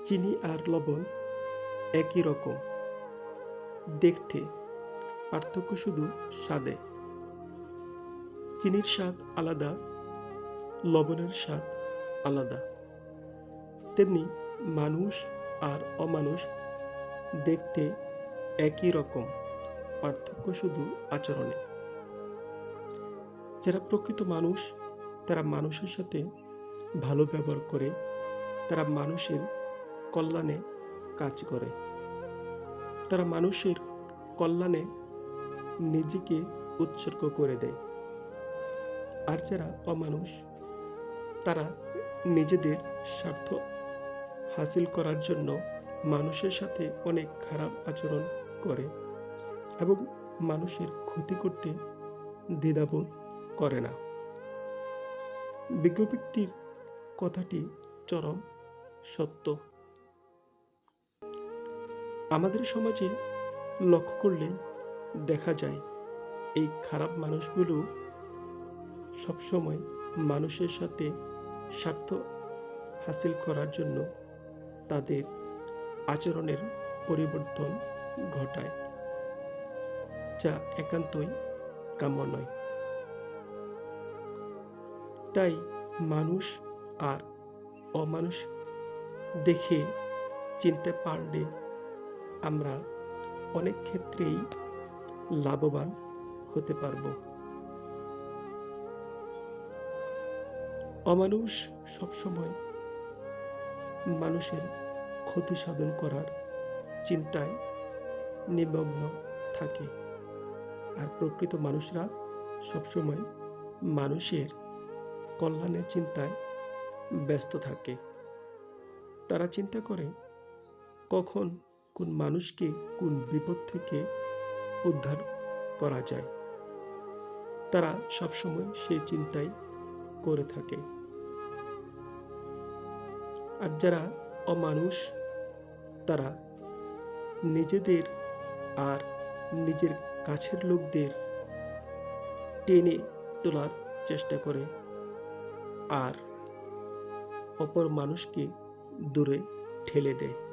চিনি আর লবণ একই রকম দেখতে, পার্থক্য শুধু স্বাদে। চিনির স্বাদ আলাদা, লবণের স্বাদ আলাদা। তেমনি মানুষ আর অমানুষ দেখতে একই রকম, পার্থক্য শুধু আচরণে। যারা প্রকৃত মানুষ তারা মানুষের সাথে ভালো ব্যবহার করে, তারা মানুষের কল্যাণে কাজ করে, তারা মানুষের কল্যাণে নিজেকে উৎসর্গ করে দেয়। আর যারা অমানুষ তারা নিজেদের স্বার্থ হাসিল করার জন্য মানুষের সাথে অনেক খারাপ আচরণ করে এবং মানুষের ক্ষতি করতে দ্বিধাবোধ করে না। বিজ্ঞ ব্যক্তির কথাটি চরম সত্য। আমাদের সমাজে লক্ষ্য করলে দেখা যায় এই খারাপ মানুষগুলো সবসময় মানুষের সাথে স্বার্থ হাসিল করার জন্য তাদের আচরণের পরিবর্তন ঘটায়, যা একান্তই কাম্য নয়। তাই মানুষ আর অমানুষ দেখে চিনতে পারলে আমরা অনেক ক্ষেত্রেই লাভবান হতে পারব। অমানুষ সবসময় মানুষের ক্ষতি সাধন করার চিন্তায় নিমগ্ন থাকে, আর প্রকৃত মানুষরা সবসময় মানুষের কল্যাণের চিন্তায় ব্যস্ত থাকে। তারা চিন্তা করে কখন কোন মানুষকে কোন বিপদ থেকে উদ্ধার করা যায়। তারা সবসময় সেই চিন্তাই করে থাকে। আর যারা অমানুষ তারা নিজেদের আর নিজের কাছের লোকদের টেনে তোলার চেষ্টা করে আর অপর মানুষকে দূরে ঠেলে দেয়।